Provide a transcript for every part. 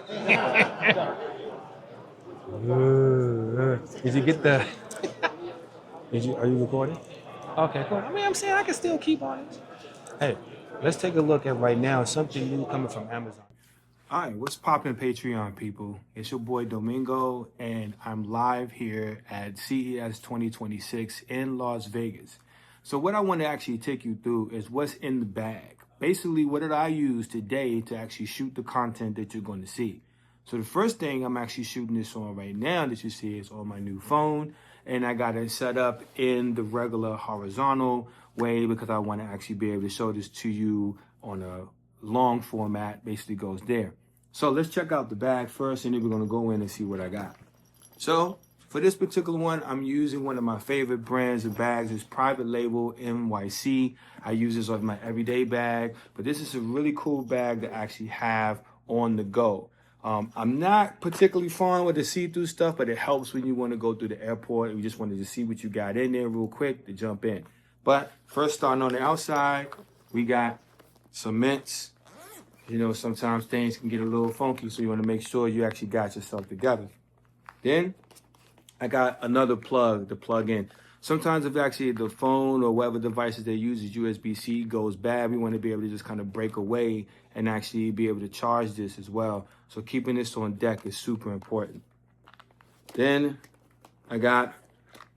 Did you get the? Did you? Are you recording? Okay, cool. I mean, I'm saying I can still keep on it. Hey, let's take a look at right now something new coming from Amazon. All right, what's poppin', Patreon people? It's your boy Domingo, and I'm live here at CES 2026 in Las Vegas. So what I want to actually take you through is what's in the bag. Basically, what did I use today to actually shoot the content that you're going to see? So the first thing I'm actually shooting this on right now that you see is on my new phone, and I got it set up in the regular horizontal way because I want to actually be able to show this to you on a long format. Basically goes there. So let's check out the bag first, and then we're going to go in and see what I got. So for this particular one, I'm using one of my favorite brands of bags. It's Private Label NYC. I use this as my everyday bag, but this is a really cool bag to actually have on the go. I'm not particularly fond with the see-through stuff, but it helps when you want to go through the airport and you just wanted to see what you got in there real quick to jump in. But first, starting on the outside, we got some mints. You know, sometimes things can get a little funky, so you want to make sure you actually got yourself together. Then I got another plug to plug in. Sometimes if actually the phone or whatever devices they use is USB-C goes bad, we want to be able to just kind of break away and actually be able to charge this as well. So keeping this on deck is super important. Then I got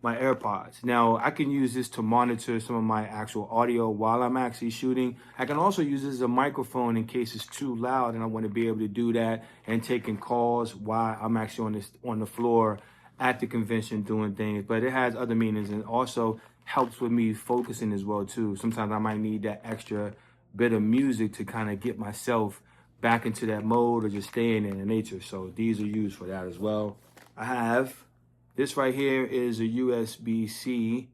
my AirPods. Now I can use this to monitor some of my actual audio while I'm actually shooting. I can also use this as a microphone in case it's too loud and I want to be able to do that and taking calls while I'm actually on the floor at the convention doing things. But it has other meanings and also helps with me focusing as well too. Sometimes I might need that extra bit of music to kind of get myself back into that mode or just staying in the nature. So these are used for that as well. I have this right here is a USB-C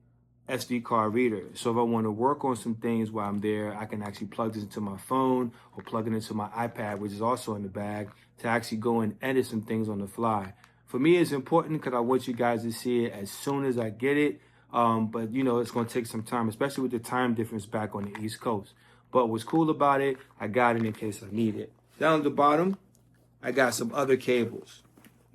SD card reader. So if I want to work on some things while I'm there, I can actually plug this into my phone or plug it into my iPad, which is also in the bag, to actually go and edit some things on the fly. For me, it's important because I want you guys to see it as soon as I get it. But you know, it's going to take some time, especially with the time difference back on the East Coast. But what's cool about it, I got it in case I need it. Down at the bottom, I got some other cables.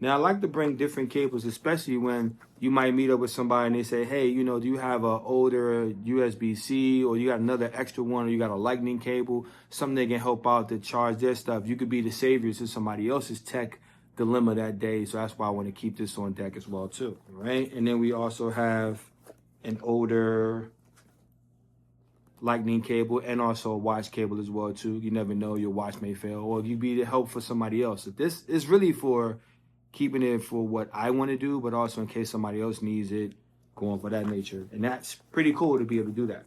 Now, I like to bring different cables, especially when you might meet up with somebody and they say, hey, you know, do you have an older USB-C or you got another extra one or you got a lightning cable, something that can help out to charge their stuff. You could be the savior to somebody else's tech dilemma that day. So that's why I want to keep this on deck as well, too. All right. And then we also have an older lightning cable and also a watch cable as well, too. You never know, your watch may fail or you be the help for somebody else. So this is really for keeping it for what I want to do, but also in case somebody else needs it, going for that nature. And that's pretty cool to be able to do that.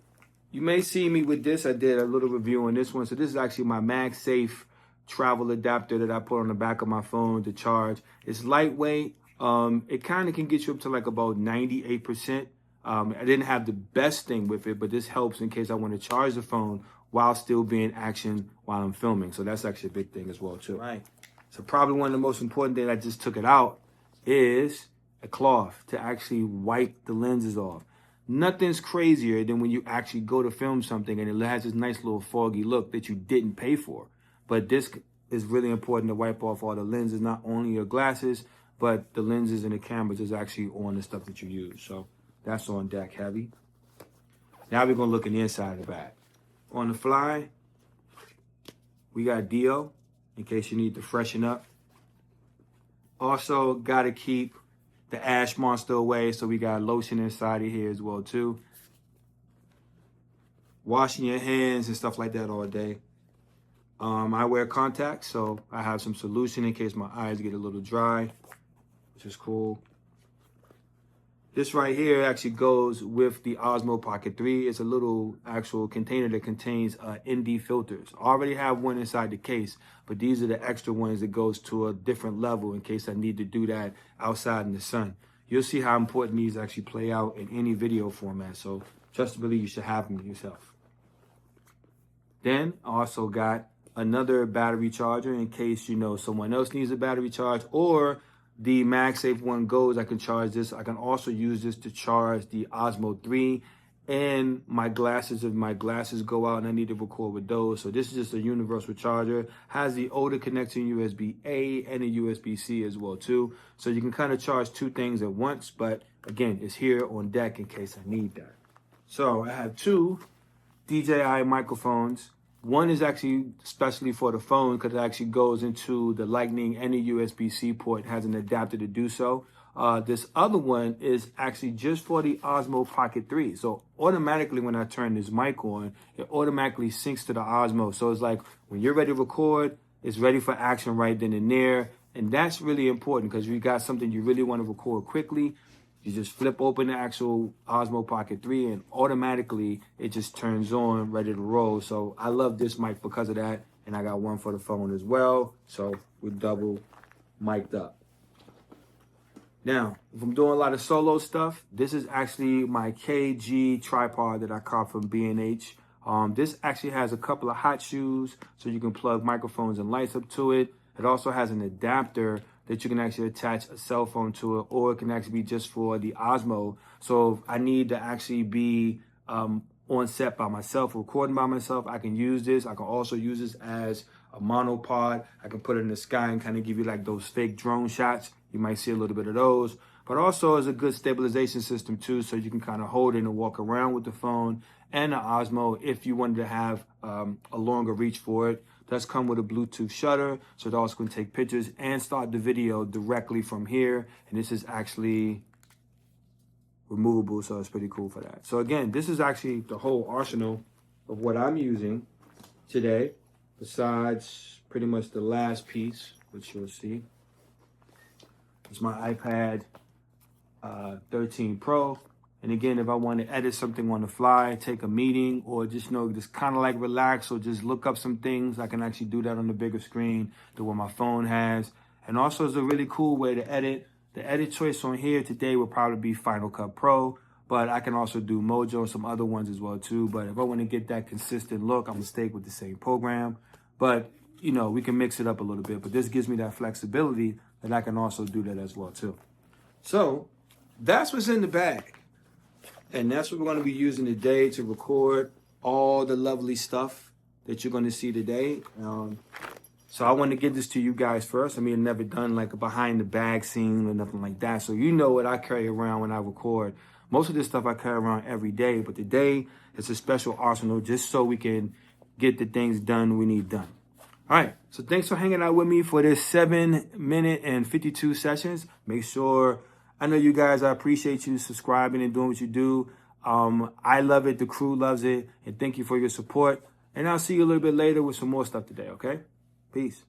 You may see me with this. I did a little review on this one. So this is actually my MagSafe travel adapter that I put on the back of my phone to charge. It's lightweight. It kind of can get you up to like about 98%. I didn't have the best thing with it, but this helps in case I want to charge the phone while still being action while I'm filming. So that's actually a big thing as well too. Right. So probably one of the most important things I just took it out is a cloth to actually wipe the lenses off. Nothing's crazier than when you actually go to film something and it has this nice little foggy look that you didn't pay for. But this is really important to wipe off all the lenses, not only your glasses, but the lenses and the cameras is actually on the stuff that you use. So that's on deck heavy. Now we're gonna look in the inside of the bag. On the fly, we got Dio, in case you need to freshen up. Also got to keep the ash monster away, so we got lotion inside of here as well too. Washing your hands and stuff like that all day. I wear contacts, so I have some solution in case my eyes get a little dry, which is cool. This right here actually goes with the Osmo Pocket 3. It's a little actual container that contains ND filters. I already have one inside the case, but these are the extra ones that goes to a different level in case I need to do that outside in the sun. You'll see how important these actually play out in any video format. So trust and believe you should have them yourself. Then I also got another battery charger in case, you know, someone else needs a battery charge or the MagSafe one goes, I can charge this. I can also use this to charge the Osmo 3 and my glasses if my glasses go out and I need to record with those. So this is just a universal charger. Has the older connection USB-A and a USB-C as well too. So you can kind of charge two things at once, but again, it's here on deck in case I need that. So I have two DJI microphones. One is actually especially for the phone because it actually goes into the Lightning and the USB-C port. It has an adapter to do so. This other one is actually just for the Osmo Pocket 3. So automatically when I turn this mic on, it automatically syncs to the Osmo. So it's like when you're ready to record, it's ready for action right then and there. And that's really important because if you got something you really want to record quickly, you just flip open the actual Osmo Pocket 3 and automatically it just turns on, ready to roll. So I love this mic because of that. And I got one for the phone as well. So we're double mic'd up. Now, if I'm doing a lot of solo stuff, this is actually my KG tripod that I caught from B&H. This actually has a couple of hot shoes, so you can plug microphones and lights up to it. It also has an adapter that you can actually attach a cell phone to it, or it can actually be just for the Osmo. So if I need to actually be on set by myself, recording by myself, I can use this. I can also use this as a monopod. I can put it in the sky and kind of give you like those fake drone shots. You might see a little bit of those, but also as a good stabilization system too, so you can kind of hold it and walk around with the phone and the Osmo if you wanted to have a longer reach for it. It does come with a Bluetooth shutter, so it also can take pictures and start the video directly from here. And this is actually removable, so it's pretty cool for that. So again, this is actually the whole arsenal of what I'm using today, besides pretty much the last piece, which you'll see. It's my iPad 13 Pro. And again, if I want to edit something on the fly, take a meeting, or just, just kind of like relax or just look up some things, I can actually do that on the bigger screen than what my phone has. And also it's a really cool way to edit. The edit choice on here today will probably be Final Cut Pro, but I can also do Mojo and some other ones as well too. But if I want to get that consistent look, I'm gonna stay with the same program. But we can mix it up a little bit, but this gives me that flexibility that I can also do that as well too. So that's what's in the bag. And that's what we're going to be using today to record all the lovely stuff that you're going to see today. So I want to get this to you guys first. I mean, I've never done like a behind the bag scene or nothing like that. So you know what I carry around when I record. Most of this stuff I carry around every day, but today it's a special arsenal just so we can get the things done we need done. All right, so thanks for hanging out with me for this 7-minute and 52 sessions. Make sure, I know you guys, I appreciate you subscribing and doing what you do. I love it, the crew loves it, and thank you for your support. And I'll see you a little bit later with some more stuff today, okay? Peace.